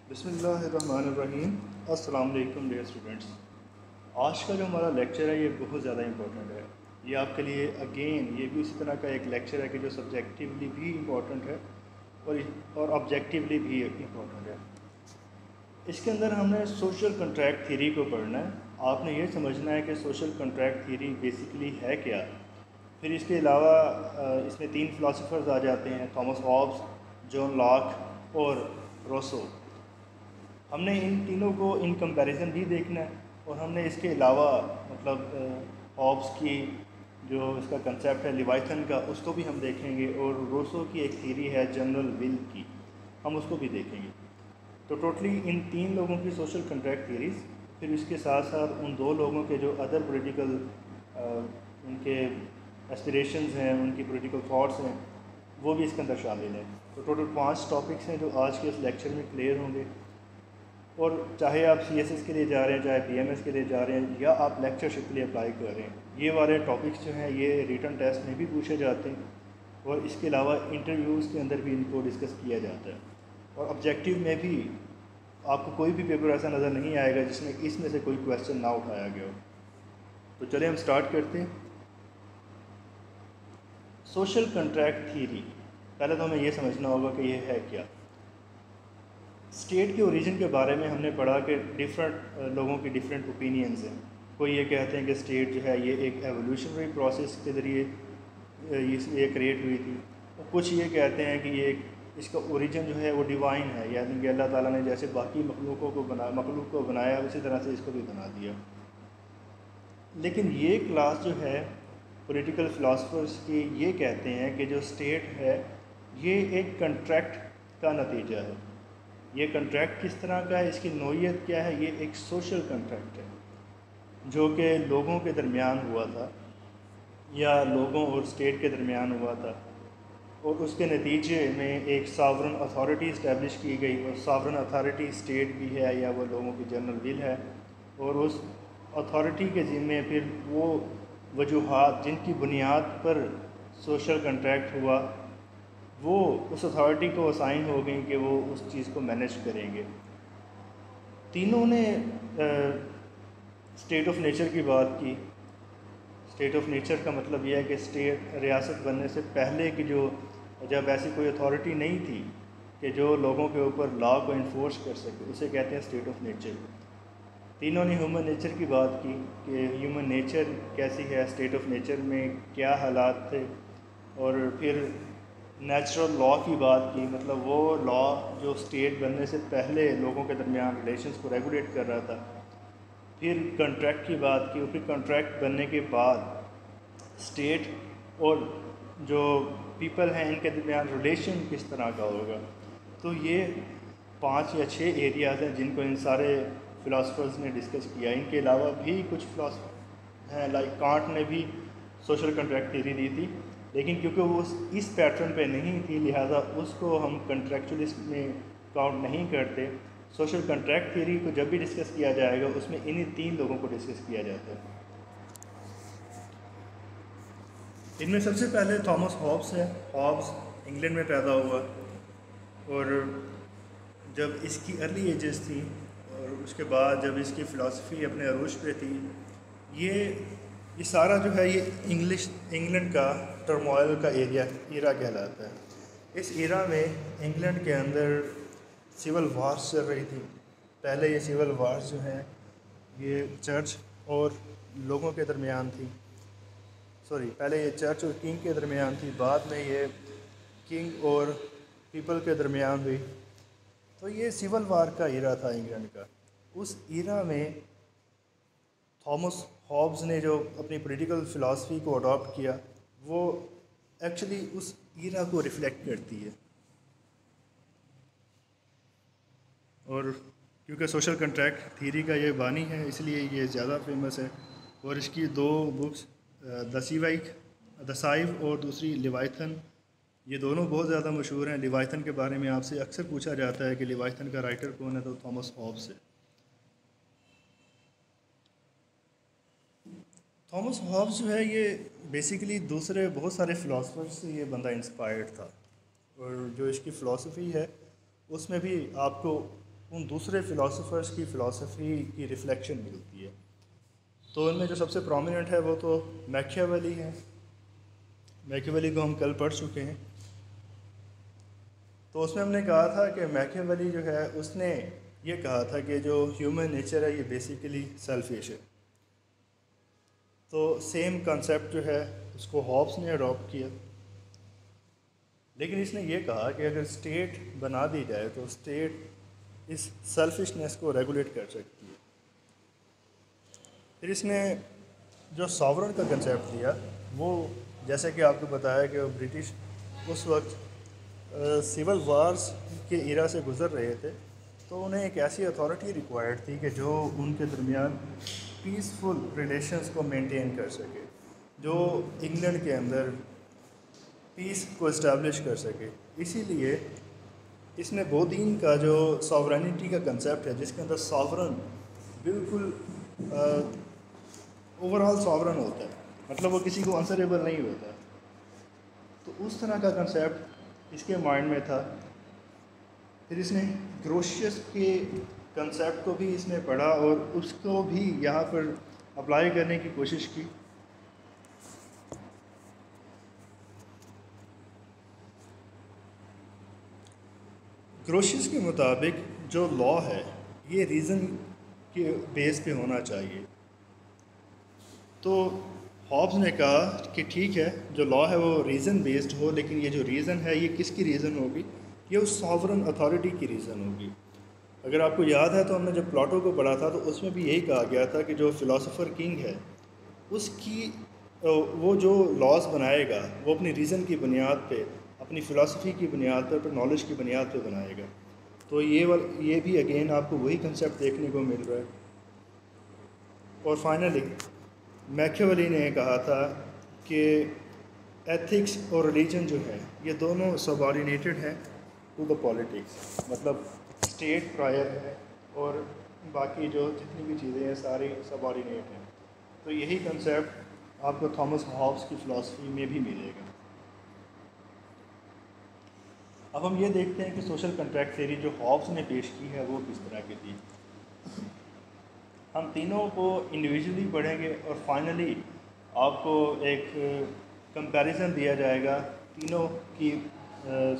بسم اللہ الرحمن الرحیم۔ السلام علیکم ڈیئر اسٹوڈنٹس۔ آج کا جو ہمارا لیکچر ہے یہ بہت زیادہ امپورٹنٹ ہے۔ یہ آپ کے لیے اگین یہ بھی اسی طرح کا ایک لیکچر ہے کہ جو سبجیکٹیولی بھی امپورٹنٹ ہے اور آبجیکٹیولی بھی امپورٹنٹ ہے۔ اس کے اندر ہم نے سوشل کنٹریکٹ تھیوری کو پڑھنا ہے۔ آپ نے یہ سمجھنا ہے کہ سوشل کنٹریکٹ تھیوری بیسیکلی ہے کیا۔ پھر اس کے علاوہ اس میں 3 فلاسفرز آ جاتے ہیں، تھامس ہابس، جان لاک اور روسو۔ ہم نے ان تینوں کو ان کمپیریزن بھی دیکھنا ہے، اور ہم نے اس کے علاوہ مطلب ہابس کی جو اس کا کنسیپٹ ہے لیوائتھن کا، اس کو بھی ہم دیکھیں گے، اور روسو کی ایک تھیوری ہے جنرل ول کی، ہم اس کو بھی دیکھیں گے۔ تو ٹوٹلی ان 3 لوگوں کی سوشل کنٹریکٹ تھیوریز، پھر اس کے ساتھ ساتھ ان 2 لوگوں کے جو ادر پولیٹیکل ان کے ایسپریشنز ہیں، ان کی پولیٹیکل تھاٹس ہیں، وہ بھی اس کے اندر شامل ہیں۔ تو ٹوٹل 5 ٹاپکس ہیں جو آج کے اس لیکچر میں کلیئر ہوں گے، اور چاہے آپ سی ایس ایس کے لیے جا رہے ہیں، چاہے پی ایم ایس کے لیے جا رہے ہیں، یا آپ لیکچرشپ کے لیے اپلائی کر رہے ہیں، یہ والے ٹاپکس جو ہیں یہ ریٹن ٹیسٹ میں بھی پوچھے جاتے ہیں، اور اس کے علاوہ انٹرویوز کے اندر بھی ان کو ڈسکس کیا جاتا ہے، اور آبجیکٹیو میں بھی آپ کو کوئی بھی پیپر ایسا نظر نہیں آئے گا جس میں اس میں سے کوئی کویشچن نہ اٹھایا گیا ہو۔ تو چلیں ہم سٹارٹ کرتے ہیں۔ سوشل کنٹریکٹ تھیوری، پہلے تو ہمیں یہ سمجھنا ہوگا کہ یہ ہے کیا۔ اسٹیٹ کے اوریجن کے بارے میں ہم نے پڑھا کہ ڈفرینٹ لوگوں کی ڈفرینٹ اوپینینز ہیں۔ کوئی یہ کہتے ہیں کہ اسٹیٹ جو ہے یہ ایک ایولیوشنری پروسیس کے ذریعے یہ کریٹ ہوئی تھی، اور کچھ یہ کہتے ہیں کہ یہ اس کا اوریجن جو ہے وہ ڈیوائن ہے، یعنی کہ اللہ تعالیٰ نے جیسے باقی مخلوق کو بنایا اسی طرح سے اس کو بھی بنا دیا۔ لیکن یہ کلاس جو ہے پولیٹیکل فلاسفرز کی یہ کہتے ہیں کہ جو اسٹیٹ ہے یہ ایک کنٹریکٹ کا نتیجہ ہے۔ یہ کنٹریکٹ کس طرح کا ہے، اس کی نوعیت کیا ہے؟ یہ ایک سوشل کنٹریکٹ ہے جو کہ لوگوں کے درمیان ہوا تھا، یا لوگوں اور اسٹیٹ کے درمیان ہوا تھا، اور اس کے نتیجے میں ایک ساورن اتھارٹی اسٹیبلش کی گئی، اور ساورن اتھارٹی اسٹیٹ بھی ہے یا وہ لوگوں کی جنرل ول ہے، اور اس اتھارٹی کے ذمے پھر وہ وجوہات جن کی بنیاد پر سوشل کنٹریکٹ ہوا وہ اس اتھارٹی کو اسائن ہو گئیں کہ وہ اس چیز کو مینیج کریں گے۔ تینوں نے اسٹیٹ آف نیچر کی بات کی۔ اسٹیٹ آف نیچر کا مطلب یہ ہے کہ اسٹیٹ ریاست بننے سے پہلے کی جب ایسی کوئی اتھارٹی نہیں تھی کہ جو لوگوں کے اوپر لا کو انفورس کر سکے، اسے کہتے ہیں اسٹیٹ آف نیچر۔ تینوں نے ہیومن نیچر کی بات کی کہ ہیومن نیچر کیسی ہے، اسٹیٹ آف نیچر میں کیا حالات تھے، اور پھر نیچرل لا کی بات کی، مطلب وہ لا جو اسٹیٹ بننے سے پہلے لوگوں کے درمیان ریلیشنز کو ریگولیٹ کر رہا تھا۔ پھر کنٹریکٹ کی بات کی، اور پھر کنٹریکٹ بننے کے بعد اسٹیٹ اور جو پیپل ہیں ان کے درمیان ریلیشن کس طرح کا ہوگا۔ تو یہ 5 یا 6 ایریاز ہیں جن کو ان سارے فلاسفرز نے ڈسکس کیا۔ ان کے علاوہ بھی کچھ فلاسفر ہیں، لائک کانٹ نے بھی سوشل کنٹریکٹ تھیوری دی تھی، لیکن کیونکہ وہ اس پیٹرن پہ نہیں تھی لہٰذا اس کو ہم کنٹریکچولسٹ میں کاؤنٹ نہیں کرتے۔ سوشل کنٹریکٹ تھیوری کو جب بھی ڈسکس کیا جائے گا اس میں انہی 3 لوگوں کو ڈسکس کیا جاتا ہے۔ ان میں سب سے پہلے تھامس ہابس ہے۔ ہابس انگلینڈ میں پیدا ہوا، اور جب اس کی ارلی ایجز تھی اور اس کے بعد جب اس کی فلاسفی اپنے عروج پہ تھی، یہ سارا جو ہے یہ انگلینڈ کا ٹرموائل کا ایرا کہلاتا ہے۔ اس ایرا میں انگلینڈ کے اندر سول وارز چل رہی تھی۔ پہلے یہ سول وارز جو ہیں یہ چرچ اور لوگوں کے درمیان تھی، پہلے یہ چرچ اور کنگ کے درمیان تھی، بعد میں یہ کنگ اور پیپل کے درمیان ہوئی۔ تو یہ سول وار کا ایرا تھا انگلینڈ کا۔ اس ایرا میں تھامس ہابس نے جو اپنی پولیٹیکل فلاسفی کو اڈاپٹ کیا وہ ایکچولی اس ایرا کو ریفلیکٹ کرتی ہے، اور کیونکہ سوشل کنٹریکٹ تھیوری کا یہ بانی ہے اس لیے یہ زیادہ فیمس ہے، اور اس کی 2 بکس دا سائف اور دوسری لیوائتھن، یہ دونوں بہت زیادہ مشہور ہیں۔ لیوائتھن کے بارے میں آپ سے اکثر پوچھا جاتا ہے کہ لیوائتھن کا رائٹر کون ہے، تو تھامس ہابس ہے۔ تھامس ہابس جو ہے یہ بیسیکلی دوسرے بہت سارے فلاسفر سے یہ بندہ انسپائرڈ تھا، اور جو اس کی فلاسفی ہے اس میں بھی آپ کو ان دوسرے فلاسفرز کی فلاسفی کی ریفلیکشن ملتی ہے. تو ان میں جو سب سے پرومیننٹ ہے وہ تو میکیاویلی ہے. میکیاویلی کو ہم کل پڑھ چکے ہیں. تو اس میں ہم نے کہا تھا کہ میکیاویلی جو ہے اس نے یہ کہا تھا کہ جو ہیومن نیچر ہے یہ بیسیکلی سیلفش ہے. تو سیم کنسیپٹ جو ہے اس کو ہابس نے اڈاپٹ کیا، لیکن اس نے یہ کہا کہ اگر اسٹیٹ بنا دی جائے تو اسٹیٹ اس سیلفشنس کو ریگولیٹ کر سکتی ہے. پھر اس نے جو ساورن کا کنسیپٹ دیا وہ جیسے کہ آپ کو بتایا کہ وہ برٹش اس وقت سول وارز کے ایرا سے گزر رہے تھے، تو انہیں ایک ایسی اتھارٹی ریکوائرڈ تھی کہ جو ان کے درمیان پیسفل ریلیشنز کو مینٹین کر سکے، جو انگلینڈ کے اندر پیس کو اسٹیبلش کر سکے. اسی لیے اس نے بودین کا جو ساورینٹی کا کنسیپٹ ہے جس کے اندر ساورن بالکل اوور آل ساورن ہوتا ہے، مطلب وہ کسی کو آنسریبل نہیں ہوتا، تو اس طرح کا کنسیپٹ اس کے مائنڈ میں تھا. پھر اس نے گروشیس کے کنسیپٹ کو بھی اس نے پڑھا اور اس کو بھی یہاں پر اپلائی کرنے کی کوشش کی. گروشیس کے مطابق جو لا ہے یہ ریزن کے بیس پہ ہونا چاہیے. تو ہابس نے کہا کہ ٹھیک ہے جو لا ہے وہ ریزن بیسڈ ہو، لیکن یہ جو ریزن ہے یہ کس کی ریزن ہوگی؟ یہ اس ساورن اتھارٹی کی ریزن ہوگی. اگر آپ کو یاد ہے تو ہم نے جب پلاٹو کو پڑھا تھا تو اس میں بھی یہی کہا گیا تھا کہ جو فلاسفر کنگ ہے اس کی وہ جو لاز بنائے گا وہ اپنی ریزن کی بنیاد پہ، اپنی فلاسفی کی بنیاد پر، نالج کی بنیاد پہ بنائے گا. تو یہ بھی اگین آپ کو وہی کنسیپٹ دیکھنے کو مل رہا ہے. اور فائنلی میکیاویلی نے کہا تھا کہ ایتھکس اور ریلیجن جو ہے یہ دونوں سبارڈینیٹڈ ہیں ٹو دا پالیٹکس، مطلب اسٹیٹ پرائر ہے اور باقی جو جتنی بھی چیزیں ہیں ساری سبارڈینیٹ ہیں. تو یہی کنسیپٹ آپ کو تھامس ہابس کی فلاسفی میں بھی ملے گا. اب ہم یہ دیکھتے ہیں کہ سوشل کنٹریکٹ تھیوری جو ہابس نے پیش کی ہے وہ کس طرح کی تھی. ہم تینوں کو انڈیویجولی پڑھیں گے اور فائنلی آپ کو ایک کمپیریزن دیا جائے گا تینوں کی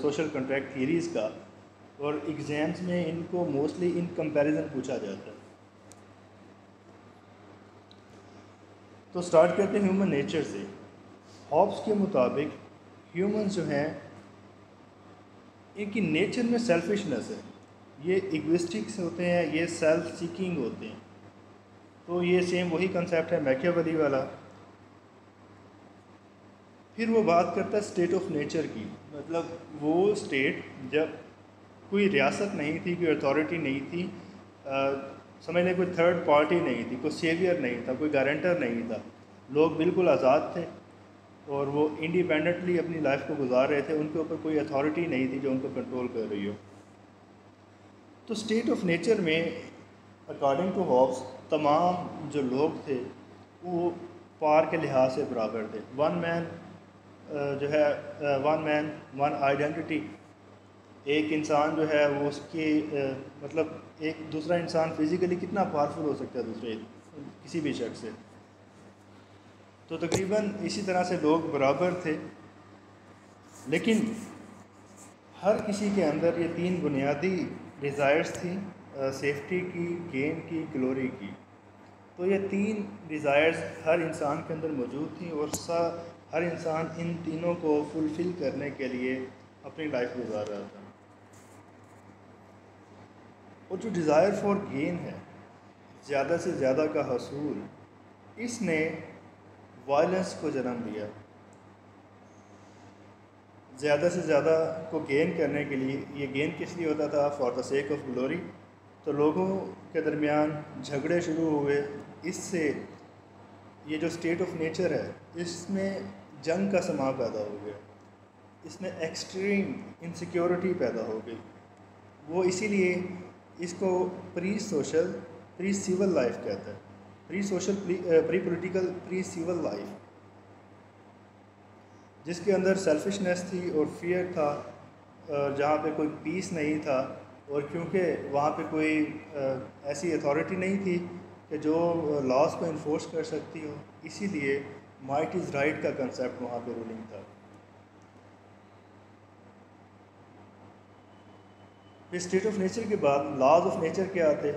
سوشل کنٹریکٹ تھیوریز کا، اور ایگزامس میں ان کو موسٹلی ان کمپیریزن پوچھا جاتا ہے. تو سٹارٹ کرتے ہیں ہیومن نیچر سے. ہابس کے مطابق ہیومنز جو ہیں ان کی نیچر میں سیلفشنس ہے، یہ ایگوسٹکس ہوتے ہیں، یہ سیلف سیکنگ ہوتے ہیں. تو یہ سیم وہی کنسیپٹ ہے میکیاویلی والا. پھر وہ بات کرتا ہے اسٹیٹ آف نیچر کی، مطلب وہ اسٹیٹ جب کوئی ریاست نہیں تھی، کوئی اتھارٹی نہیں تھی، سمجھ لیں کوئی تھرڈ پارٹی نہیں تھی، کوئی سیویئر نہیں تھا، کوئی گارنٹر نہیں تھا، لوگ بالکل آزاد تھے اور وہ انڈیپینڈنٹلی اپنی لائف کو گزار رہے تھے، ان کے اوپر کوئی اتھارٹی نہیں تھی جو ان کو کنٹرول کر رہی ہو. تو اسٹیٹ آف نیچر میں اکارڈنگ ٹو ہابس تمام جو لوگ تھے وہ پار کے لحاظ سے برابر تھے. ون مین جو ہے ون مین ون آئیڈینٹی، ایک انسان جو ہے وہ اس کی مطلب ایک دوسرا انسان فزیکلی کتنا پاورفل ہو سکتا ہے دوسرے کسی بھی شخص سے. تو تقریباً اسی طرح سے لوگ برابر تھے، لیکن ہر کسی کے اندر یہ تین بنیادی ڈیزائرز تھیں، سیفٹی کی، گین کی، گلوری کی. تو یہ تین ڈیزائرز ہر انسان کے اندر موجود تھیں اور ہر انسان ان تینوں کو فلفل کرنے کے لیے اپنی لائف گزار رہا تھا. اور جو ڈیزائر فار گین ہے، زیادہ سے زیادہ کا حصول، اس نے وائلنس کو جنم دیا. زیادہ سے زیادہ کو گین کرنے کے لیے، یہ گین کس لیے ہوتا تھا؟ For the sake of glory. تو لوگوں کے درمیان جھگڑے شروع ہوئے. اس سے یہ جو اسٹیٹ آف نیچر ہے اس میں جنگ کا سما پیدا ہو گیا، اس میں ایکسٹریم انسیکیورٹی پیدا ہو گئی. وہ اسی لیے اس کو پری سوشل پری سیول لائف کہتا ہے، پری سوشل پری پولیٹیکل پری سیول لائف، جس کے اندر سیلفشنس تھی اور فیئر تھا، جہاں پہ کوئی پیس نہیں تھا. اور کیونکہ وہاں پہ کوئی ایسی اتھارٹی نہیں تھی کہ جو لاز کو انفورس کر سکتی ہو، اسی لیے مائٹ از رائٹ کا کنسیپٹ وہاں پہ رولنگ تھا۔ پھر اسٹیٹ آف نیچر کے بعد لاز آف نیچر کیا آتے؟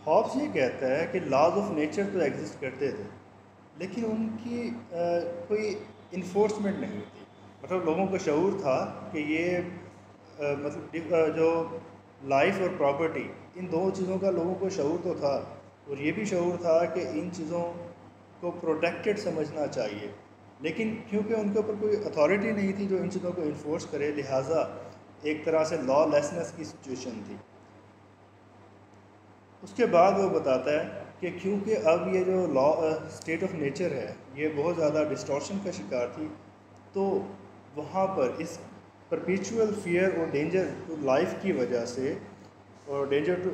ہابس یہ کہتا ہے کہ لاز آف نیچر تو ایگزسٹ کرتے تھے، لیکن ان کی کوئی انفورسمنٹ نہیں تھی۔ مطلب لوگوں کو شعور تھا کہ یہ مطلب جو لائف اور پراپرٹی، ان دو چیزوں کا لوگوں کو شعور تو تھا، اور یہ بھی شعور تھا کہ ان چیزوں کو پروٹیکٹڈ سمجھنا چاہیے، لیکن کیونکہ ان کے اوپر کوئی اتھارٹی نہیں تھی جو ان چیزوں کو انفورس کرے، لہٰذا ایک طرح سے لا لیسنس کی سچویشن تھی۔ اس کے بعد وہ بتاتا ہے کہ کیونکہ اب یہ جو اسٹیٹ آف نیچر ہے یہ بہت زیادہ ڈسٹورشن کا شکار تھی، تو وہاں پر اس پرپیچول فیئر اور ڈینجر ٹو لائف کی وجہ سے اور ڈینجر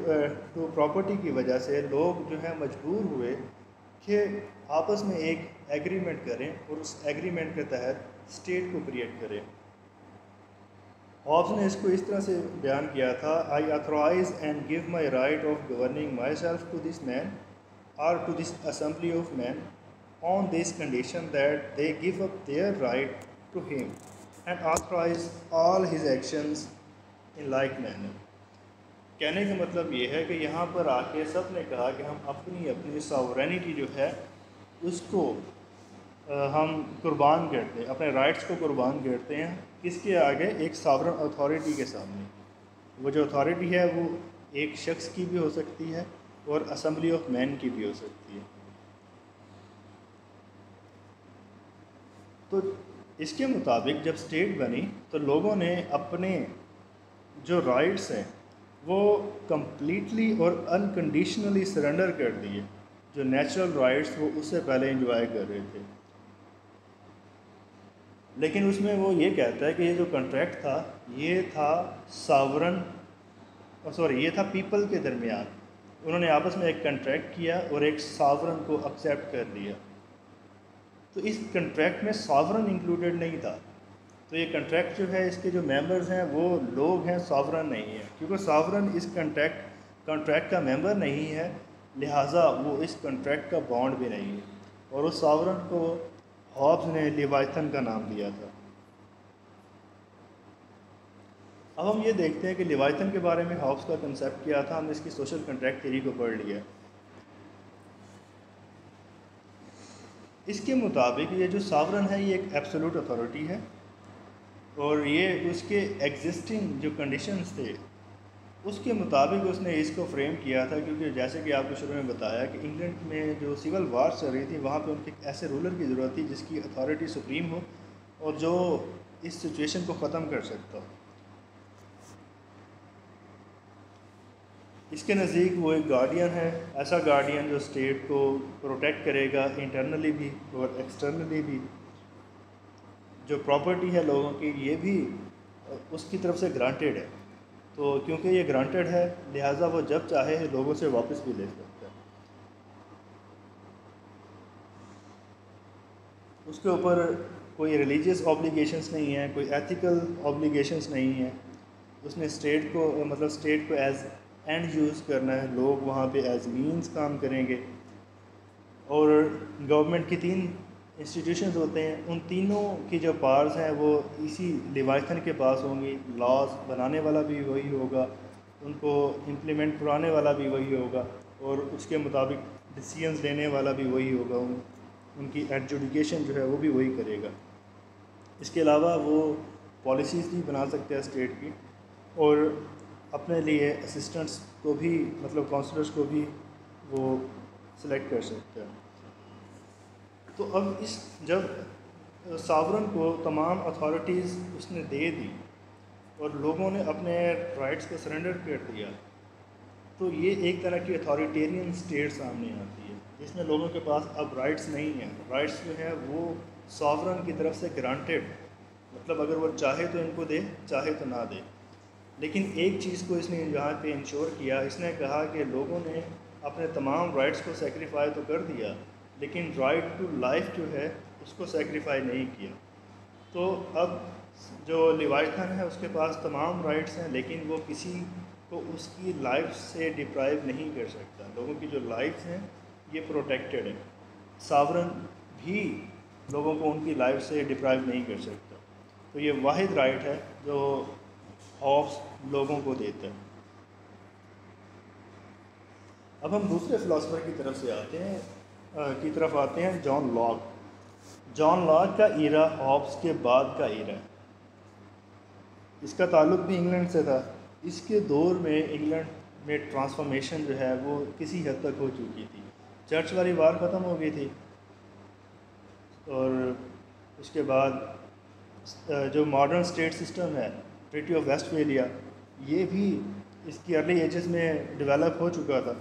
ٹو پراپرٹی کی وجہ سے لوگ جو ہیں مجبور ہوئے کہ آپس میں ایک ایگریمنٹ کریں اور اس ایگریمنٹ کے تحت اسٹیٹ کو کریٹ کریں۔ ہابس نے اس کو اس طرح سے بیان کیا تھا، I authorize and give my right of governing myself to this man اور to this assembly of men on this condition that they give up their right to him and authorize all his actions in like manner. کہنے کا مطلب یہ ہے کہ یہاں پر آ کے سب نے کہا کہ ہم اپنی ساورینٹی جو ہے اس کو ہم قربان کرتے ہیں، اپنے رائٹس کو قربان کرتے ہیں، کس کے آگے؟ ایک ساورن اتھارٹی کے سامنے۔ وہ جو اتھارٹی ہے وہ ایک شخص کی بھی ہو سکتی ہے اور اسمبلی آف مین کی بھی ہو سکتی ہے۔ تو اس کے مطابق جب اسٹیٹ بنی تو لوگوں نے اپنے جو رائٹس ہیں وہ کمپلیٹلی اور انکنڈیشنلی سرنڈر کر دیے، جو نیچرل رائٹس وہ اس سے پہلے انجوائے کر رہے تھے۔ لیکن اس میں وہ یہ کہتا ہے کہ یہ جو کنٹریکٹ تھا یہ تھا یہ تھا پیپل کے درمیان، انہوں نے آپس میں ایک کنٹریکٹ کیا اور ایک ساورن کو ایکسیپٹ کر لیا۔ تو اس کنٹریکٹ میں ساورن انکلوڈیڈ نہیں تھا، تو یہ کنٹریکٹ جو ہے اس کے جو ممبرز ہیں وہ لوگ ہیں، ساورن نہیں ہے، کیونکہ ساورن اس کنٹریکٹ کا ممبر نہیں ہے، لہٰذا وہ اس کنٹریکٹ کا بانڈ بھی نہیں ہے، اور اس ساورن کو ہابس نے لیوائتھن کا نام دیا تھا۔ اب ہم یہ دیکھتے ہیں کہ لیوائتھن کے بارے میں ہابس کا کنسیپٹ کیا تھا، ہم نے اس کی سوشل کنٹریکٹ تھیوری کو پڑھ لیا۔ اس کے مطابق یہ جو ساورن ہے یہ ایک ایبسولوٹ اتھارٹی ہے، اور یہ اس کے ایگزسٹنگ جو کنڈیشنز تھے اس کے مطابق اس نے اس کو فریم کیا تھا، کیونکہ جیسے کہ آپ کو شروع میں بتایا کہ انگلینڈ میں جو سول وار چل رہی تھی وہاں پہ ان کے ایک ایسے رولر کی ضرورت تھی جس کی اتھارٹی سپریم ہو اور جو اس سچویشن کو ختم کر سکتا ہو۔ اس کے نزدیک وہ ایک گارڈین ہے، ایسا گارڈین جو اسٹیٹ کو پروٹیکٹ کرے گا انٹرنلی بھی اور ایکسٹرنلی بھی۔ جو پراپرٹی ہے لوگوں کی یہ بھی اس کی طرف سے گرانٹیڈ ہے، تو کیونکہ یہ گرانٹیڈ ہے لہٰذا وہ جب چاہے لوگوں سے واپس بھی لے سکتا ہے۔ اس کے اوپر کوئی ریلیجیس آبلیگیشنس نہیں ہیں، کوئی ایتھیکل آبلیگیشنس نہیں ہیں۔ اس نے اسٹیٹ کو ایز اینڈ یوز کرنا ہے، لوگ وہاں پہ ایز مینس کام کریں گے، اور گورنمنٹ کی 3 انسٹیٹیوشنز ہوتے ہیں، ان تینوں کی جو پارز ہیں وہ اسی لیوائتھن کے پاس ہوں گی۔ لاز بنانے والا بھی وہی ہوگا، ان کو امپلیمنٹ کرانے والا بھی وہی ہوگا، اور اس کے مطابق ڈیسیژنز لینے والا بھی وہی ہوگا، ان کی ایڈجوڈیکیشن جو ہے وہ بھی وہی کرے گا۔ اس کے علاوہ وہ پالیسیز بھی بنا سکتے ہیں اسٹیٹ کی، اور اپنے لیے اسسٹنٹس کو بھی مطلب کونسلرس کو بھی وہ سلیکٹ کر سکتے ہیں۔ تو اب جب ساورن کو تمام اتھارٹیز اس نے دے دی اور لوگوں نے اپنے رائٹس کو سرنڈر کر دیا، تو یہ ایک طرح کی اتھارٹیرین اسٹیٹ سامنے آتی ہے جس میں لوگوں کے پاس اب رائٹس نہیں ہیں۔ رائٹس جو ہیں وہ ساورن کی طرف سے گرانٹیڈ، مطلب اگر وہ چاہے تو ان کو دے، چاہے تو نہ دے۔ لیکن ایک چیز کو اس نے یہاں پہ انشور کیا، اس نے کہا کہ لوگوں نے اپنے تمام رائٹس کو سیکریفائی تو کر دیا لیکن رائٹ ٹو لائف جو ہے اس کو سیکریفائی نہیں کیا۔ تو اب جو لیوائتھن ہے اس کے پاس تمام رائٹس ہیں، لیکن وہ کسی کو اس کی لائف سے ڈپرائیو نہیں کر سکتا. لوگوں کی جو لائف ہیں یہ پروٹیکٹڈ ہے. ساورن بھی لوگوں کو ان کی لائف سے ڈپرائیو نہیں کر سکتا. تو یہ واحد رائٹ ہے جو ہابس لوگوں کو دیتا ہے. اب ہم دوسرے فلاسفر کی طرف آتے ہیں جان لاک. جان لاک کا ایرا ہابس کے بعد کا ایرا ہے. اس کا تعلق بھی انگلینڈ سے تھا. اس کے دور میں انگلینڈ میں ٹرانسفارمیشن جو ہے وہ کسی حد تک ہو چکی تھی. چرچ والی وار ختم ہو گئی تھی، اور اس کے بعد جو ماڈرن اسٹیٹ سسٹم ہے ٹریٹی آف ویسٹ فیلیا، یہ بھی اس کی ارلی ایجز میں ڈیولپ ہو چکا تھا.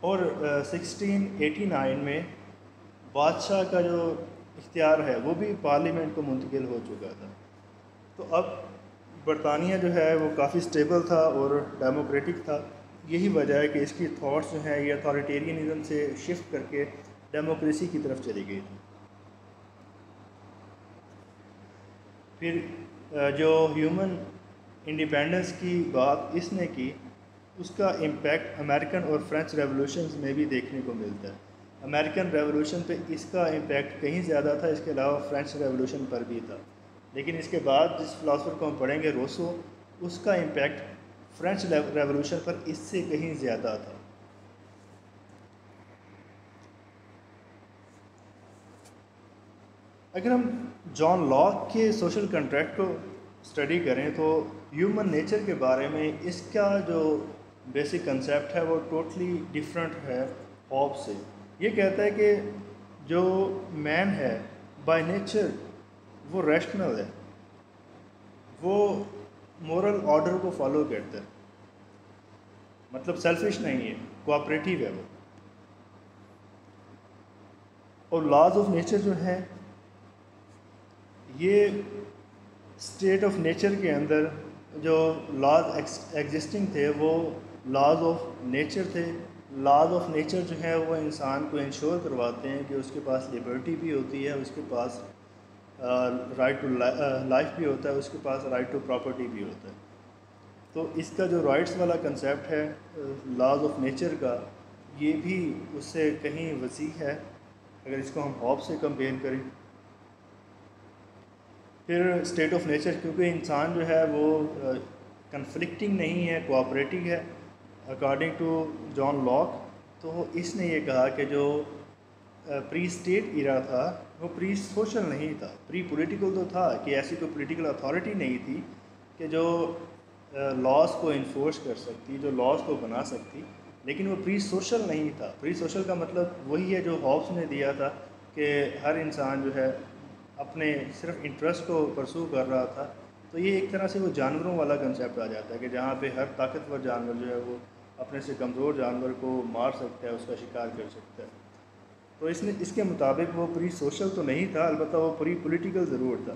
اور 1689 میں بادشاہ کا جو اختیار ہے وہ بھی پارلیمنٹ کو منتقل ہو چکا تھا. تو اب برطانیہ جو ہے وہ کافی سٹیبل تھا اور ڈیموکریٹک تھا. یہی وجہ ہے کہ اس کی تھاٹس جو ہیں یہ اتھارٹیرینزم سے شفٹ کر کے ڈیموکریسی کی طرف چلی گئی تھی. پھر جو ہیومن انڈیپینڈنس کی بات اس نے کی، اس کا امپیکٹ امریکن اور فرینچ ریولوشنز میں بھی دیکھنے کو ملتا ہے. امریکن ریولوشن پہ اس کا امپیکٹ کہیں زیادہ تھا، اس کے علاوہ فرینچ ریولوشن پر بھی تھا. لیکن اس کے بعد جس فلاسفر کو ہم پڑھیں گے روسو، اس کا امپیکٹ فرینچ ریولوشن پر اس سے کہیں زیادہ تھا. اگر ہم جان لاک کے سوشل کنٹریکٹ کو اسٹڈی کریں تو ہیومن نیچر کے بارے میں اس کا جو بیسک کنسیپٹ ہے وہ ٹوٹلی ڈیفرنٹ ہے ہابس سے. یہ کہتا ہے کہ جو مین ہے بائی نیچر وہ ریشنل ہے، وہ مورل آرڈر کو فالو کرتا ہے، مطلب سیلفش نہیں ہے، کوآپریٹیو ہے وہ. اور لاز آف نیچر جو ہیں یہ اسٹیٹ آف نیچر کے اندر جو لاز ایگزسٹنگ تھے وہ لاز آف نیچر تھے. لاز آف نیچر جو ہے وہ انسان کو انشور کرواتے ہیں کہ اس کے پاس لبرٹی بھی ہوتی ہے، اس کے پاس رائٹ ٹو لائف بھی ہوتا ہے، اس کے پاس رائٹ ٹو پراپرٹی بھی ہوتا ہے. تو اس کا جو رائٹس والا کنسیپٹ ہے لاز آف نیچر کا، یہ بھی اس سے کہیں وسیع ہے اگر اس کو ہم ہابس سے کمپیئر کریں. پھر اسٹیٹ آف نیچر، کیونکہ انسان جو ہے وہ کنفلکٹنگ نہیں ہے، کوآپریٹو ہے اکارڈنگ ٹو جان لاک. تو اس نے یہ کہا کہ جو پری اسٹیٹ ایرا تھا وہ پری سوشل نہیں تھا، پری پولیٹیکل تو تھا کہ ایسی کوئی پولیٹیکل اتھارٹی نہیں تھی کہ جو لاز کو انفورس کر سکتی، جو لاز کو بنا سکتی، لیکن وہ پری سوشل نہیں تھا. پری سوشل کا مطلب وہی ہے جو ہابس نے دیا تھا کہ ہر انسان جو ہے اپنے صرف انٹرسٹ کو پرسو کر رہا تھا. تو یہ ایک طرح سے وہ جانوروں والا کنسیپٹ آ جاتا ہے کہ جہاں پہ ہر طاقتور جانور جو ہے وہ اپنے سے کمزور جانور کو مار سکتا ہے، اس کا شکار کر سکتا ہے. تو اس کے مطابق وہ پری سوشل تو نہیں تھا، البتہ وہ پری پولیٹیکل ضرور تھا.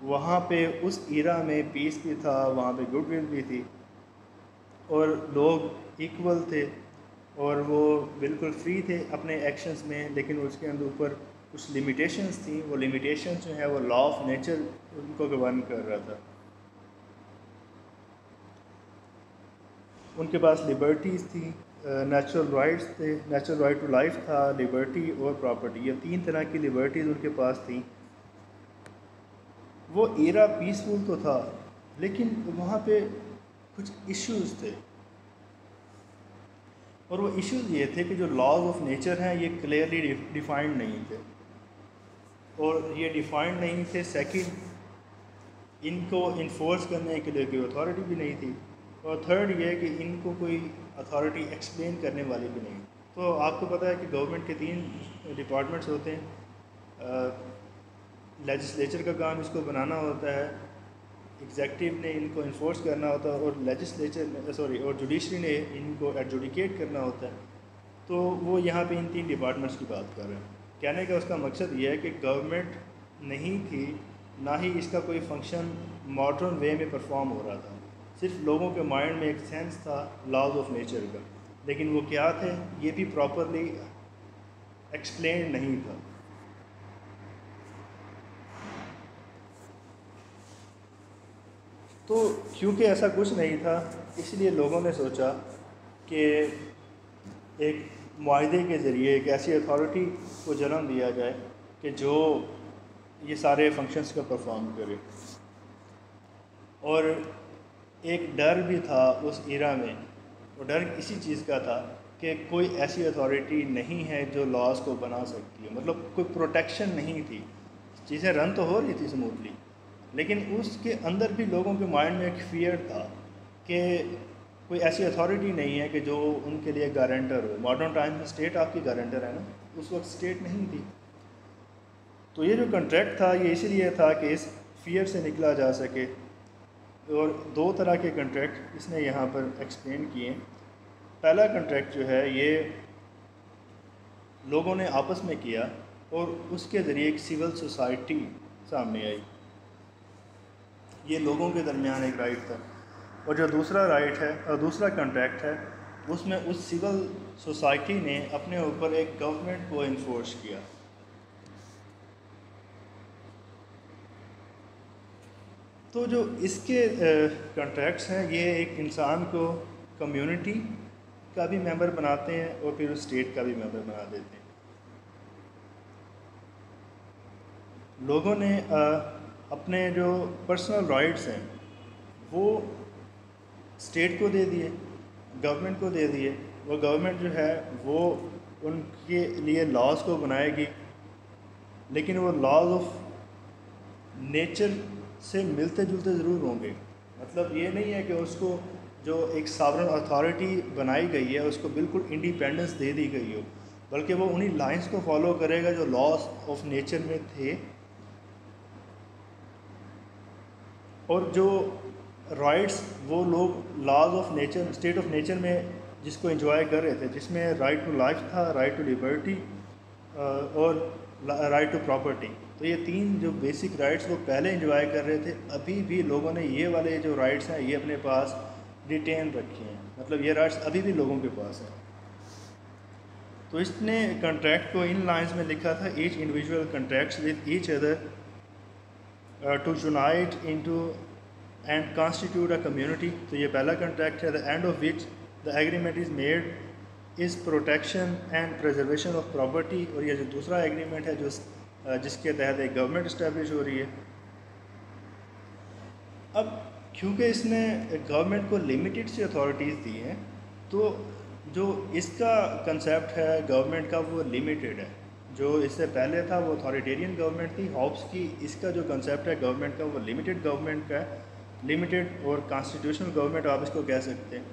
وہاں پہ اس ایرا میں پیس بھی تھا، وہاں پہ گڈ ول بھی تھی، اور لوگ ایکول تھے اور وہ بالکل فری تھے اپنے ایکشنز میں. لیکن اس کے اندر اوپر کچھ لمیٹیشنز تھیں. وہ لمیٹیشنز جو ہیں وہ لا آف نیچر ان کو گورن کر رہا تھا. ان کے پاس لبرٹیز تھیں، نیچرل رائٹس تھے، نیچرل رائٹ ٹو لائف تھا، لبرٹی اور پراپرٹی. یہ 3 طرح کی لبرٹیز ان کے پاس تھیں. وہ ایرا پیسفل تو تھا لیکن وہاں پہ کچھ ایشوز تھے، اور وہ ایشوز یہ تھے کہ جو لاز آف نیچر ہیں یہ کلیئرلی ڈیفائنڈ نہیں تھے، اور یہ ڈیفائنڈ نہیں تھے. سیکنڈ، ان کو انفورس کرنے کے لیے کوئی اتھارٹی بھی نہیں تھی، اور تھرڈ یہ کہ ان کو کوئی اتھارٹی ایکسپلین کرنے والی بھی نہیں. تو آپ کو پتہ ہے کہ گورنمنٹ کے 3 ڈپارٹمنٹس ہوتے ہیں. لیجسلیچر کا کام اس کو بنانا ہوتا ہے، ایگزیکٹو نے ان کو انفورس کرنا ہوتا ہے، اور اور جوڈیشری نے ان کو ایڈجوڈیکیٹ کرنا ہوتا ہے. تو وہ یہاں پہ ان 3 ڈپارٹمنٹس کی بات کر رہے ہیں. کہنے کا اس کا مقصد یہ ہے کہ گورنمنٹ نہیں تھی، نہ ہی اس کا کوئی فنکشن ماڈرن وے میں پرفارم ہو رہا تھا. صرف لوگوں کے مائنڈ میں ایک سینس تھا لاز آف نیچر کا، لیکن وہ کیا تھے یہ بھی پراپرلی ایکسپلینڈ نہیں تھا. تو کیونکہ ایسا کچھ نہیں تھا، اس لیے لوگوں نے سوچا کہ ایک معاہدے کے ذریعے ایک ایسی اتھارٹی کو جنم دیا جائے کہ جو یہ سارے فنکشنز کا پرفارم کرے۔ اور ایک ڈر بھی تھا اس ایرا میں، وہ ڈر اسی چیز کا تھا کہ کوئی ایسی اتھارٹی نہیں ہے جو لاز کو بنا سکتی ہے، مطلب کوئی پروٹیکشن نہیں تھی، چیزیں رن تو ہو رہی تھی سموتھلی، لیکن اس کے اندر بھی لوگوں کے مائنڈ میں ایک فیئر تھا کہ کوئی ایسی اتھارٹی نہیں ہے کہ جو ان کے لیے گارنٹر ہو۔ ماڈرن ٹائم میں اسٹیٹ آپ کی گارنٹر ہے نا، اس وقت اسٹیٹ نہیں تھی۔ تو یہ جو کنٹریکٹ تھا یہ اسی لیے تھا کہ اس فیئر سے نکلا جا سکے، اور دو طرح کے کنٹریکٹ اس نے یہاں پر ایکسپلین کیے۔ پہلا کنٹریکٹ جو ہے یہ لوگوں نے آپس میں کیا اور اس کے ذریعے ایک سول سوسائٹی سامنے آئی، یہ لوگوں کے درمیان ایک رائٹ تھا۔ اور جو دوسرا رائٹ ہے اور دوسرا کنٹریکٹ ہے، اس میں اس سول سوسائٹی نے اپنے اوپر ایک گورنمنٹ کو انفورس کیا۔ تو جو اس کے کنٹریکٹس ہیں یہ ایک انسان کو کمیونٹی کا بھی ممبر بناتے ہیں اور پھر اسٹیٹ کا بھی ممبر بنا دیتے ہیں۔ لوگوں نے اپنے جو پرسنل رائٹس ہیں وہ اسٹیٹ کو دے دیے، گورنمنٹ کو دے دیے، وہ گورنمنٹ جو ہے وہ ان کے لیے لاز کو بنائے گی، لیکن وہ لاز آف نیچر سے ملتے جلتے ضرور ہوں گے۔ مطلب یہ نہیں ہے کہ اس کو جو ایک ساورن اتھارٹی بنائی گئی ہے اس کو بالکل انڈیپینڈنس دے دی گئی ہو، بلکہ وہ انہی لائنز کو فالو کرے گا جو لاز آف نیچر میں تھے، اور جو رائٹس وہ لوگ laws of nature state of nature میں جس کو انجوائے کر رہے تھے، جس میں رائٹ ٹو لائف تھا، رائٹ ٹو لیبرٹی اور رائٹ ٹو پراپرٹی، تو یہ تین جو بیسک رائٹس وہ پہلے انجوائے کر رہے تھے، ابھی بھی لوگوں نے یہ والے جو رائٹس ہیں یہ اپنے پاس ریٹین رکھے ہیں، مطلب یہ رائٹس ابھی بھی لوگوں کے پاس ہیں۔ تو اس نے کنٹریکٹ کو ان لائنز میں لکھا تھا: each individual contracts with each other to unite into and constitute a community. تو یہ پہلا کنٹریکٹ ہے: the end of which the agreement is made is protection and preservation of property. اور یہ جو دوسرا ایگریمنٹ ہے جس کے تحت ایک گورنمنٹ اسٹیبلش ہو رہی ہے۔ اب کیونکہ اس نے گورنمنٹ کو لمیٹڈ سی اتھارٹیز دی ہیں، تو جو اس کا کنسیپٹ ہے گورنمنٹ کا وہ لمیٹڈ ہے۔ جو اس سے پہلے تھا وہ اتھارٹیرین گورنمنٹ تھی ہابس کی، اس کا جو کنسیپٹ ہے گورنمنٹ کا وہ لمیٹڈ گورنمنٹ کا ہے، لمیٹڈ اور کانسٹیٹیوشنل گورنمنٹ آپ اس کو کہہ سکتے ہیں،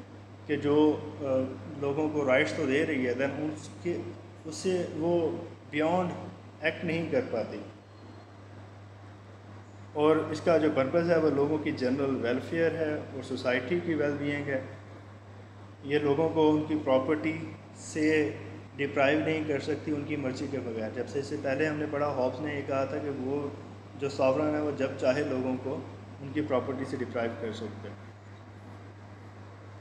کہ جو لوگوں کو رائٹس تو دے رہی ہے دین اس سے وہ بیونڈ ایکٹ نہیں کر پاتی، اور اس کا جو پرپز ہے وہ لوگوں کی جنرل ویلفیئر ہے اور سوسائٹی کی ویل بینگ ہے۔ یہ لوگوں کو ان کی پراپرٹی سے ڈپرائیو نہیں کر سکتی ان کی مرضی کے بغیر۔ جب سے اس سے پہلے ہم نے پڑھا، ہابس نے یہ کہا تھا کہ وہ جو ساورن ہے وہ جب چاہے لوگوں کو ان کی پراپرٹی سے ڈپرائیو کر سکتے ہیں۔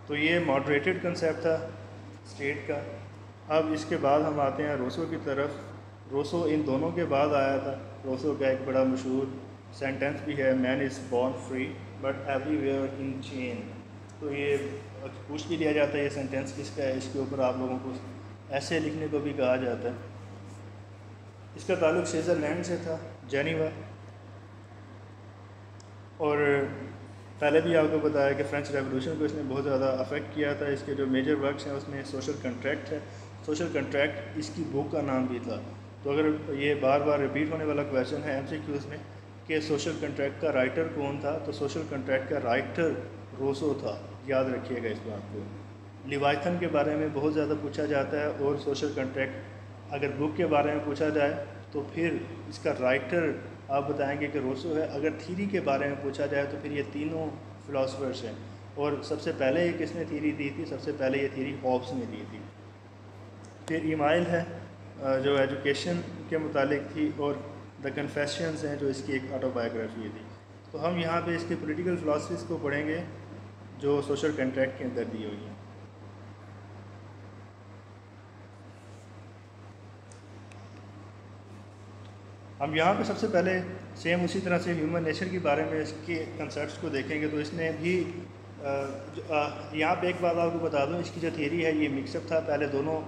تو یہ ماڈریٹڈ کنسیپٹ تھا اسٹیٹ کا۔ اب اس کے بعد ہم آتے ہیں روسو کی طرف۔ روسو ان دونوں کے بعد آیا تھا۔ روسو کا ایک بڑا مشہور سینٹنس بھی ہے: man is born free but everywhere in chain. تو یہ پوچھ بھی لیا جاتا ہے یہ سینٹنس کس کا ہے، اس کے اوپر آپ لوگوں کو ایسے لکھنے کو بھی کہا جاتا ہے۔ اس کا تعلق سوئٹزرلینڈ سے تھا، جینیوا، اور پہلے بھی آپ کو بتایا کہ فرینچ ریولوشن کو اس نے بہت زیادہ افیکٹ کیا تھا۔ اس کے جو میجر ورکس ہیں اس میں سوشل کنٹریکٹ ہے۔ سوشل کنٹریکٹ اس کی بک کا نام بھی تھا۔ تو اگر یہ بار بار ریپیٹ ہونے والا کویشچن ہے MCQs میں کہ سوشل کنٹریکٹ کا رائٹر کون تھا، تو سوشل کنٹریکٹ کا رائٹر روسو تھا، یاد رکھیے گا اس بات کو۔ لیوائتھن کے بارے میں بہت زیادہ پوچھا جاتا ہے، اور سوشل کنٹریکٹ اگر بک کے بارے میں پوچھا جائے تو پھر اس کا رائٹر آپ بتائیں گے کہ روسو ہے۔ اگر تھیری کے بارے میں پوچھا جائے تو پھر یہ تینوں فلاسفرس ہیں، اور سب سے پہلے یہ کس نے تھیری دی تھی؟ سب سے پہلے یہ تھیری ہابس نے دی تھی۔ پھر ایمائل ہے جو ایجوکیشن کے متعلق تھی، اور دا کنفیشنز ہیں جو اس کی ایک آٹو بایوگرافی تھی۔ تو ہم یہاں پہ اس کے پولیٹیکل فلاسفیز کو پڑھیں گے جو سوشل کنٹریکٹ کے اندر دی ہوئی ہیں۔ ہم یہاں پہ سب سے پہلے سیم اسی طرح سے ہیومن نیچر کے بارے میں اس کے کنسیپٹس کو دیکھیں گے تو اس نے بھی یہاں پہ ایک بات آپ کو بتا دوں، اس کی جو تھیوری ہے یہ مکس اپ تھا پہلے دونوں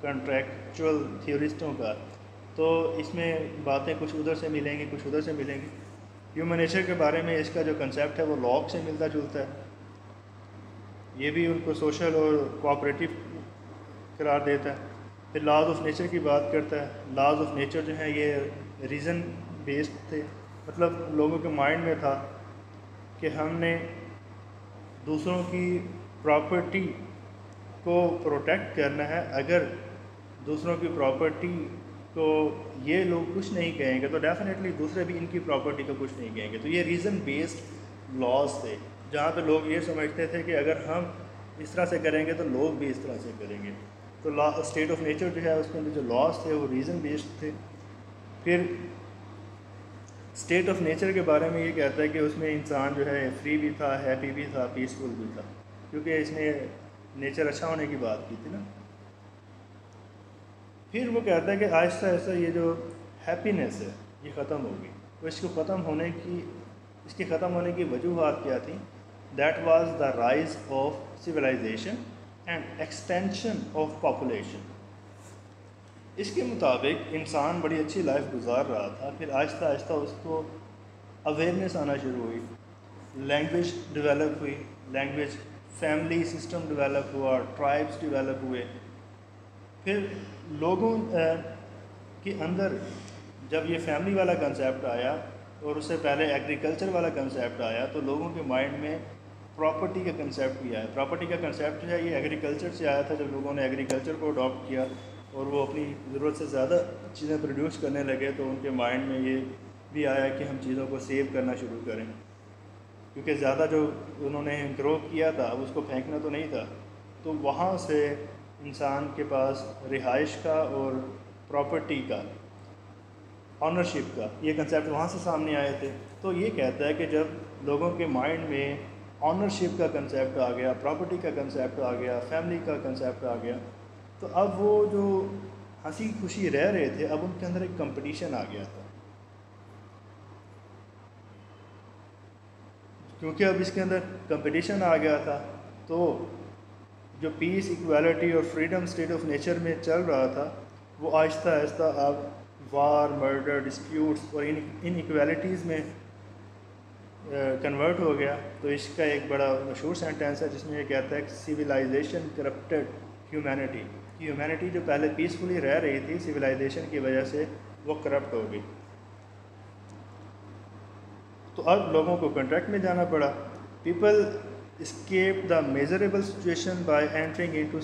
کنٹریکچوئل تھیورسٹوں کا، تو اس میں باتیں کچھ ادھر سے ملیں گی کچھ ادھر سے ملیں گی۔ ہیومن نیچر کے بارے میں اس کا جو کنسیپٹ ہے وہ لاک سے ملتا جلتا ہے، یہ بھی ان کو سوشل اور کوآپریٹو قرار دیتا ہے۔ پھر لاز آف نیچر کی بات کرتا ہے، لاز آف نیچر جو ہیں یہ ریزن بیسڈ تھے، مطلب لوگوں کے مائنڈ میں تھا کہ ہم نے دوسروں کی پراپرٹی کو پروٹیکٹ کرنا ہے، اگر دوسروں کی پراپرٹی کو یہ لوگ کچھ نہیں کہیں گے تو ڈیفینیٹلی دوسرے بھی ان کی پراپرٹی کو کچھ نہیں کہیں گے۔ تو یہ ریزن بیسڈ لاز تھے، جہاں پہ لوگ یہ سمجھتے تھے کہ اگر ہم اس طرح سے کریں گے تو لوگ بھی اس طرح سے کریں گے۔ تو اسٹیٹ آف نیچر جو ہے اس کے اندر جو لاز تھے وہ ریزن بیسڈ تھے۔ پھر اسٹیٹ آف نیچر کے بارے میں یہ کہتا ہے کہ اس میں انسان جو ہے فری بھی تھا، ہیپی بھی تھا، پیسفل بھی تھا، کیونکہ اس نے نیچر اچھا ہونے کی بات کی تھی نا۔ پھر وہ کہتا ہے کہ آہستہ آہستہ یہ جو ہیپینیس ہے یہ ختم ہوگی، تو اس کے ختم ہونے کی وجوہات کیا تھیں؟ That was the rise of civilization and extension of population. اس کے مطابق انسان بڑی اچھی لائف گزار رہا تھا، پھر آہستہ آہستہ اس کو اویئرنیس آنا شروع ہوئی، لینگویج ڈیولپ ہوئی، لینگویج فیملی سسٹم ڈیولپ ہوا، ٹرائبس ڈیولپ ہوئے۔ پھر لوگوں کے اندر جب یہ فیملی والا کنسیپٹ آیا اور اس سے پہلے ایگریکلچر والا کنسیپٹ آیا تو لوگوں کے مائنڈ میں پراپرٹی کا کنسیپٹ بھی آیا۔ پراپرٹی کا کنسیپٹ جو ہے یہ ایگریکلچر سے آیا تھا، جب لوگوں نے ایگریکلچر کو اڈاپٹ کیا اور وہ اپنی ضرورت سے زیادہ چیزیں پروڈیوس کرنے لگے تو ان کے مائنڈ میں یہ بھی آیا کہ ہم چیزوں کو سیو کرنا شروع کریں، کیونکہ زیادہ جو انہوں نے گرو کیا تھا اب اس کو پھینکنا تو نہیں تھا۔ تو وہاں سے انسان کے پاس رہائش کا اور پراپرٹی کا، آنرشپ کا یہ کنسیپٹ وہاں سے سامنے آئے تھے۔ تو یہ کہتا ہے کہ جب لوگوں کے مائنڈ میں آنرشپ کا کنسیپٹ آ گیا، پراپرٹی کا کنسیپٹ آ گیا، فیملی کا کنسیپٹ آ گیا، تو اب وہ جو ہنسی خوشی رہ رہے تھے اب ان کے اندر ایک کمپٹیشن آ گیا تھا، کیونکہ اب اس کے اندر کمپٹیشن آ گیا تھا تو جو پیس، ایکویلٹی اور فریڈم اسٹیٹ آف نیچر میں چل رہا تھا وہ آہستہ آہستہ اب وار، مرڈر، ڈسپیوٹس اور ان ایکویلٹیز میں کنورٹ ہو گیا۔ تو اس کا ایک بڑا مشہور سینٹینس ہے جس میں یہ کہتا ہے کہ سویلائزیشن کرپٹڈ ہیومینٹی، ہیومینٹی جو پہلے پیسفلی رہ رہی تھی سویلائزیشن کی وجہ سے وہ کرپٹ ہو گئی۔ تو اب لوگوں کو کنٹریکٹ میں جانا پڑا۔ People escape the miserable situation by entering into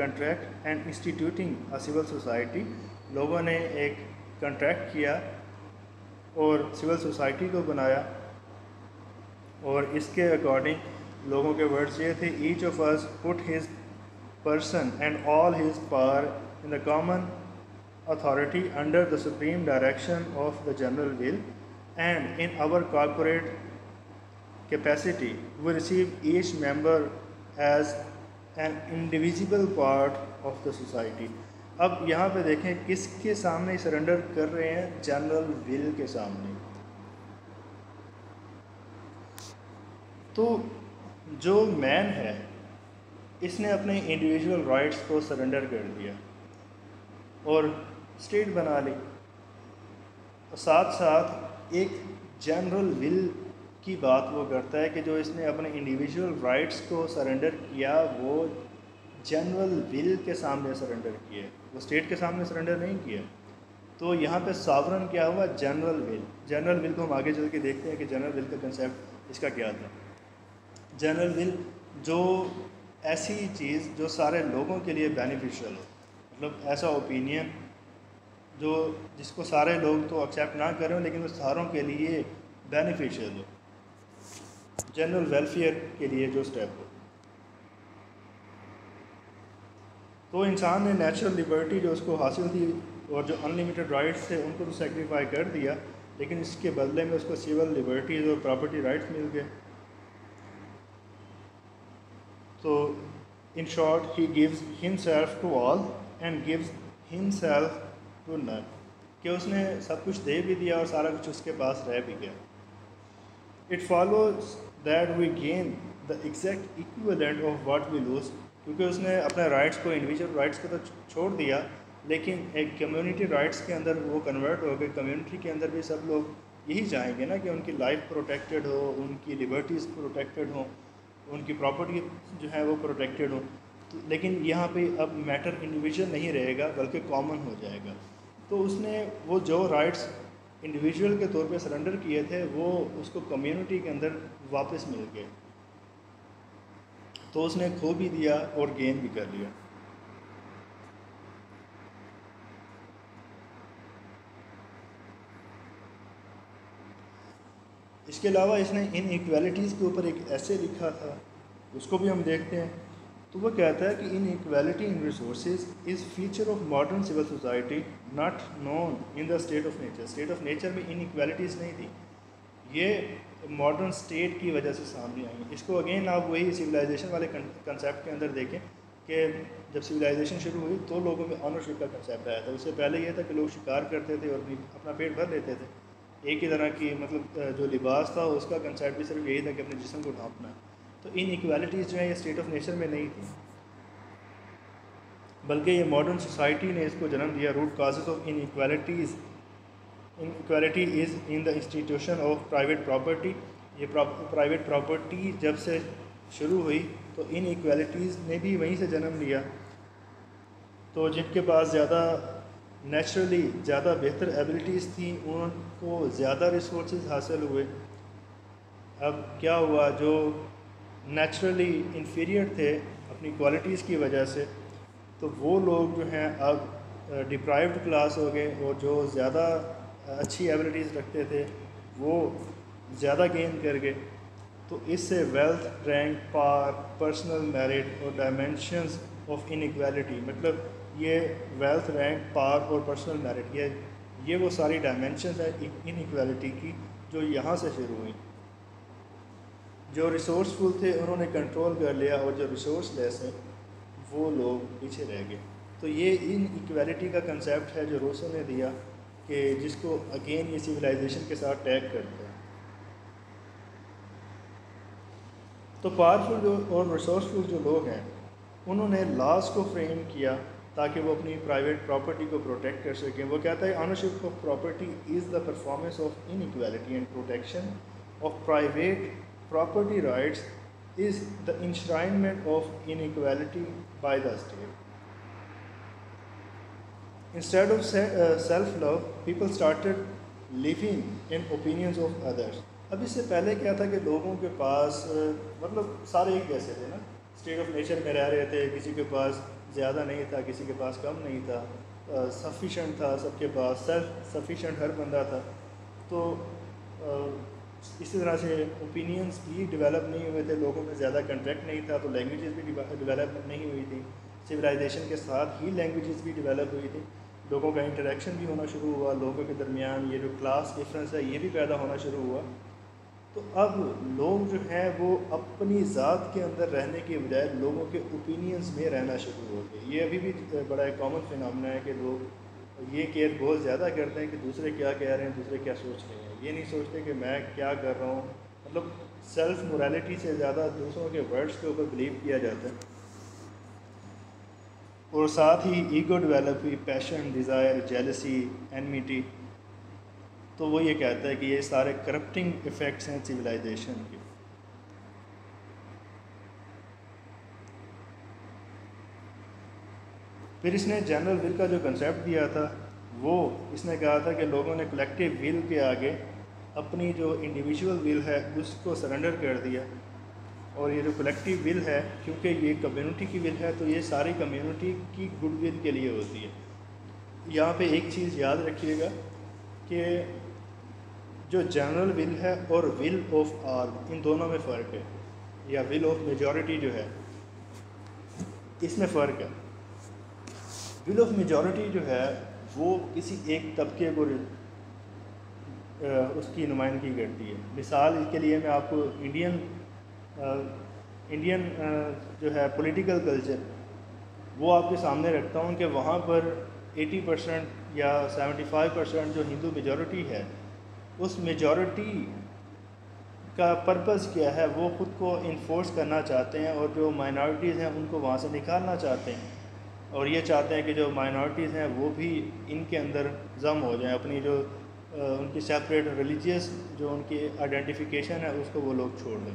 contract and instituting a civil society۔ لوگوں نے ایک کنٹریکٹ کیا اور سول سوسائٹی کو بنایا، اور اس کے اکارڈنگ لوگوں کے ورڈز یہ تھے: each of us put his person and all his power in the common authority under the supreme direction of the general will, and in our corporate capacity we receive each member as an indivisible part of the society۔ اب یہاں پہ دیکھیں کس کے سامنے surrender کر رہے ہیں؟ جنرل ول کے سامنے۔ تو جو مین ہے اس نے اپنے انڈیویجول رائٹس کو سرنڈر کر دیا اور اسٹیٹ بنا لی، اور ساتھ ساتھ ایک جنرل ول کی بات وہ کرتا ہے کہ جو اس نے اپنے انڈیویجول رائٹس کو سرنڈر کیا وہ جنرل ول کے سامنے سرنڈر کیا، وہ اسٹیٹ کے سامنے سرنڈر نہیں کیا۔ تو یہاں پہ ساورن کیا ہوا؟ General will. جنرل ول کو ہم آگے چل کے دیکھتے ہیں کہ جنرل ول کا کنسیپٹ اس کا کیا تھا۔ جنرل ول جو ایسی چیز جو سارے لوگوں کے لیے بینیفیشیل ہو، مطلب ایسا اوپینین جو جس کو سارے لوگ تو ایکسیپٹ نہ کریں لیکن وہ ساروں کے لیے بینیفیشیل ہو، جنرل ویلفیئر کے لیے جو اسٹیپ ہو۔ تو انسان نے نیچرل لبرٹی جو اس کو حاصل تھی اور جو ان لمیٹڈ رائٹس تھے ان کو تو سیکریفائی کر دیا، لیکن اس کے بدلے میں اس کو سول لبرٹیز اور پراپرٹی رائٹس مل گئے۔ تو in short he gives himself to all and gives himself to none, کہ اس نے سب کچھ دے بھی دیا اور سارا کچھ اس کے پاس رہ بھی گیا. It follows that we gain the exact equivalent of what we lose, کیونکہ اس نے اپنے رائٹس کو، انڈیویجول رائٹس کو تو چھوڑ دیا، لیکن ایک کمیونٹی رائٹس کے اندر وہ کنورٹ ہو گئے. کمیونٹی کے اندر بھی سب لوگ یہی چاہیں گے نا کہ ان کی لائف پروٹیکٹیڈ ہو، ان کی لبرٹیز پروٹیکٹیڈ ہوں، ان کی پراپرٹی جو ہے وہ پروٹیکٹیڈ ہو. لیکن یہاں پہ اب میٹر انڈیویجول نہیں رہے گا بلکہ کامن ہو جائے گا. تو اس نے وہ جو رائٹس انڈیویجول کے طور پہ سرنڈر کیے تھے وہ اس کو کمیونٹی کے اندر واپس مل گئے. تو اس نے کھو بھی دیا اور گین بھی کر لیا. اس کے علاوہ اس نے ان ایکویلٹیز کے اوپر ایک ایسے لکھا تھا، اس کو بھی ہم دیکھتے ہیں. تو وہ کہتا ہے کہ inequality in resources is feature of modern civil society not known in the state of nature. State of nature میں ان ایکویلٹیز نہیں تھی، یہ ماڈرن اسٹیٹ کی وجہ سے سامنے آئی. اس کو اگین آپ وہی سویلائزیشن والے کنسیپٹ کے اندر دیکھیں کہ جب سویلائزیشن شروع ہوئی تو لوگوں میں آنرشپ کا کنسیپٹ آیا تھا. اس سے پہلے یہ تھا کہ لوگ شکار کرتے تھے اور اپنا پیٹ بھر لیتے تھے. ایک ہی طرح کی مطلب جو لباس تھا اس کا کنسیپٹ بھی صرف یہی تھا کہ اپنے جسم کو ڈھانپنا. تو ان ایکویلٹیز جو ہیں یہ اسٹیٹ آف نیچر میں نہیں تھیں، بلکہ یہ ماڈرن سوسائٹی نے اس کو جنم دیا. Root causes of inequalities, inequality is in the institution of private property. یہ پرائیویٹ پراپرٹی جب سے شروع ہوئی تو ان ایکویلٹیز نے بھی وہیں سے جنم لیا. تو جن کے پاس زیادہ نیچرلی زیادہ بہتر ایبلٹیز تھیں ان کو زیادہ ریسورسز حاصل ہوئے. اب کیا ہوا، جو نیچرلی انفیریئر تھے اپنی کوالٹیز کی وجہ سے، تو وہ لوگ جو ہیں اب ڈپرائیوڈ کلاس ہو گئے، اور جو زیادہ اچھی ایبلٹیز رکھتے تھے وہ زیادہ گین کر گئے. تو اس سے wealth, rank, power, personal merit اور ڈائمینشنز آف ان ایکویلٹی، مطلب یہ ویلتھ، رینک، پاور اور پرسنل میرٹ، یہ وہ ساری ڈائمینشنز ہیں ان ایکویلٹی کی جو یہاں سے شروع ہوئی. جو ریسورسفل تھے انہوں نے کنٹرول کر لیا، اور جو ریسورس لیس ہیں وہ لوگ پیچھے رہ گئے. تو یہ ان ایکویلٹی کا کنسیپٹ ہے جو روسو نے دیا، کہ جس کو اگین یہ سویلائزیشن کے ساتھ ٹیگ کرتا ہے. تو پاورفل جو اور ریسورسفل جو لوگ ہیں انہوں نے لاز کو فریم کیا تاکہ وہ اپنی پرائیویٹ پراپرٹی کو پروٹیکٹ کر سکیں. وہ کہتا ہے ownership of property is the performance of inequality and protection of private property rights is the enshrinement of inequality by the state. Instead of self-love, people started living in opinions of others. اب اس سے پہلے کیا تھا کہ لوگوں کے پاس مطلب سارے ایک جیسے تھے نا، اسٹیٹ آف نیچر میں رہ رہے تھے. کسی کے پاس زیادہ نہیں تھا، کسی کے پاس کم نہیں تھا، سفیشینٹ تھا سب کے پاس، سیلف سفیشینٹ ہر بندہ تھا. تو اسی طرح سے اوپینینس بھی ڈیولپ نہیں ہوئے تھے، لوگوں میں زیادہ کنٹیکٹ نہیں تھا، تو لینگویجز بھی ڈیولپ نہیں ہوئی تھی. سویلائزیشن کے ساتھ ہی لینگویجز بھی ڈیولپ ہوئی تھی، لوگوں کا انٹریکشن بھی ہونا شروع ہوا، لوگوں کے درمیان یہ جو کلاس ڈفرینس ہے یہ بھی پیدا ہونا شروع ہوا. تو اب لوگ جو ہیں وہ اپنی ذات کے اندر رہنے کے بجائے لوگوں کے اوپینینز میں رہنا شروع ہو گئے. یہ ابھی بھی بڑا ایک کامن فینامنا ہے کہ لوگ یہ کیئر بہت زیادہ کرتے ہیں کہ دوسرے کیا کہہ رہے ہیں، دوسرے کیا سوچ رہے ہیں. یہ نہیں سوچتے کہ میں کیا کر رہا ہوں. مطلب سیلف موریلٹی سے زیادہ دوسروں کے ورڈز کے اوپر بلیو کیا جاتا ہے. اور ساتھ ہی ایگو ڈیولپ ہوئی، پیشن، ڈیزائر، جیلسی، اینمیٹی. تو وہ یہ کہتا ہے کہ یہ سارے کرپٹنگ ایفیکٹس ہیں سویلائزیشن کے. پھر اس نے جنرل ول کا جو کنسیپٹ دیا تھا وہ اس نے کہا تھا کہ لوگوں نے کلیکٹیو ول کے آگے اپنی جو انڈیویجول ول ہے اس کو سرنڈر کر دیا. اور یہ جو کلیکٹیو ول ہے، کیونکہ یہ کمیونٹی کی ول ہے تو یہ ساری کمیونٹی کی گڈ ول کے لیے ہوتی ہے. یہاں پہ ایک چیز یاد رکھیے گا کہ جو جنرل ول ہے اور ول آف آل، ان دونوں میں فرق ہے، یا ول آف میجورٹی جو ہے اس میں فرق ہے. ول آف میجورٹی جو ہے وہ کسی ایک طبقے کو اس کی نمائندگی کرتی ہے. مثال کے لیے میں آپ کو انڈین جو ہے پولیٹیکل کلچر وہ آپ کے سامنے رکھتا ہوں کہ وہاں پر 80% یا 75% جو ہندو میجورٹی ہے، اس میجورٹی کا پرپز کیا ہے؟ وہ خود کو انفورس کرنا چاہتے ہیں، اور جو مائنارٹیز ہیں ان کو وہاں سے نکالنا چاہتے ہیں، اور یہ چاہتے ہیں کہ جو مائنارٹیز ہیں وہ بھی ان کے اندر ضم ہو جائیں، اپنی جو ان کی سیپریٹ ریلیجیس جو ان کی آئیڈینٹیفیکیشن ہے اس کو وہ لوگ چھوڑ دیں۔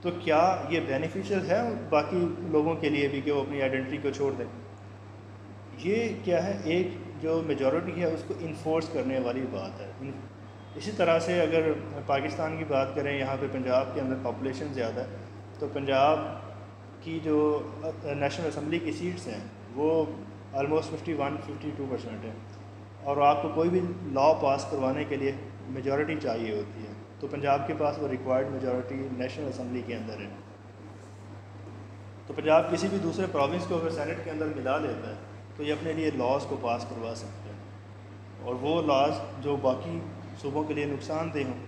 تو کیا یہ بینیفیشل ہے باقی لوگوں کے لیے بھی کہ وہ اپنی آئیڈینٹی کو چھوڑ دیں؟ یہ کیا ہے؟ ایک جو میجورٹی ہے اس کو انفورس کرنے والی بات ہے۔ اسی طرح سے اگر پاکستان کی بات کریں، یہاں پہ پنجاب کے اندر پاپولیشن زیادہ ہے، تو پنجاب کی جو نیشنل اسمبلی کی سیٹس ہیں وہ آلموسٹ 51-52% ہے، اور آپ کو کوئی بھی لا پاس کروانے کے لیے میجورٹی چاہیے ہوتی ہے، تو پنجاب کے پاس وہ ریکوائرڈ میجورٹی نیشنل اسمبلی کے اندر ہے۔ تو پنجاب کسی بھی دوسرے پروونس کو اگر سینٹ کے اندر ملا لیتا ہے تو یہ اپنے لیے لاز کو پاس کروا سکتے ہیں، اور وہ لاز جو باقی صوبوں کے لیے نقصان دہ ہوں،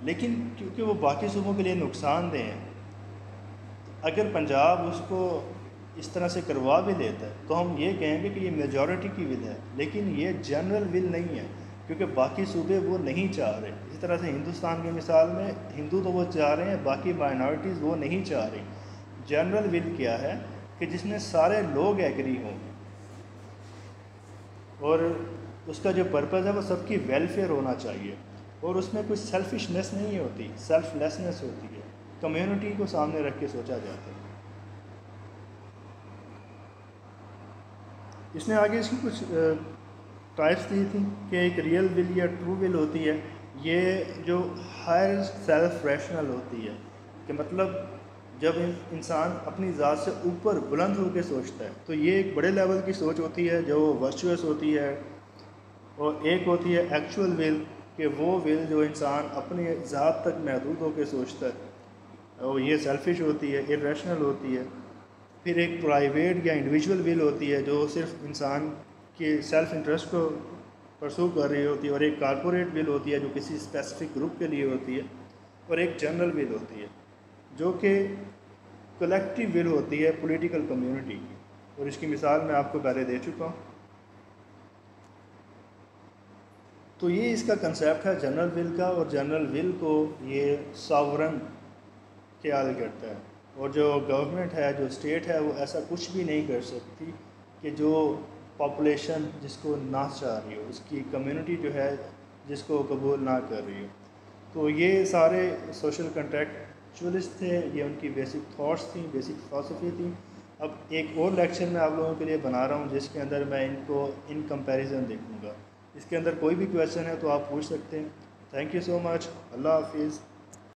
لیکن کیونکہ وہ باقی صوبوں کے لیے نقصان دہ ہیں، اگر پنجاب اس کو اس طرح سے کروا بھی لیتا ہے تو ہم یہ کہیں گے کہ یہ میجورٹی کی ول ہے، لیکن یہ جنرل ول نہیں ہے، کیونکہ باقی صوبے وہ نہیں چاہ رہے۔ اسی طرح سے ہندوستان کی مثال میں ہندو تو وہ چاہ رہے ہیں، باقی مائنارٹیز وہ نہیں چاہ رہی۔ جنرل ول کیا ہے کہ جس میں سارے لوگ ایگری ہوں، اور اس کا جو پرپز ہے وہ سب کی ویلفیئر ہونا چاہیے، اور اس میں کوئی سیلفشنس نہیں ہوتی، سیلف لیسنس ہوتی ہے، کمیونٹی کو سامنے رکھ کے سوچا جاتا ہے۔ اس نے آگے اس کی کچھ ٹائپس دی تھیں کہ ایک ریئل ول یا ٹرو ول ہوتی ہے، یہ جو ہائر سیلف ریشنل ہوتی ہے، کہ مطلب جب انسان اپنی ذات سے اوپر بلند ہو کے سوچتا ہے تو یہ ایک بڑے لیول کی سوچ ہوتی ہے جو ورچوئس ہوتی ہے، اور ایک ہوتی ہے ایکچول ول، کہ وہ ول جو انسان اپنی ذات تک محدود ہو کے سوچتا ہے، اور یہ سیلفش ہوتی ہے، ارریشنل ہوتی ہے۔ پھر ایک پرائیویٹ یا انڈیویجول ول ہوتی ہے جو صرف انسان کے سیلف انٹرسٹ کو پرسو کر رہی ہوتی ہے، اور ایک کارپوریٹ ول ہوتی ہے جو کسی اسپیسیفک گروپ کے لیے ہوتی ہے، اور ایک جنرل ول ہوتی ہے جو کہ کلیکٹیو ول ہوتی ہے پولیٹیکل کمیونٹی کی، اور اس کی مثال میں آپ کو پہلے دے چکا ہوں۔ تو یہ اس کا کنسیپٹ ہے جنرل ول کا، اور جنرل ول کو یہ ساورن خیال کرتا ہے، اور جو گورنمنٹ ہے، جو اسٹیٹ ہے، وہ ایسا کچھ بھی نہیں کر سکتی کہ جو پاپولیشن جس کو نہ چاہ رہی ہو، اس کی کمیونٹی جو ہے جس کو قبول نہ کر رہی ہو۔ تو یہ سارے سوشل کنٹریکچوئلسٹ تھے، یہ ان کی بیسک تھاٹس تھیں، بیسک فلسفی تھیں۔ اب ایک اور لیکچر میں آپ لوگوں کے لیے بنا رہا ہوں جس کے اندر میں ان کو ان کمپیریزن دیکھوں گا۔ اس کے اندر کوئی بھی کویشچن ہے تو آپ پوچھ سکتے ہیں۔ تھینک یو سو مچ، اللہ حافظ۔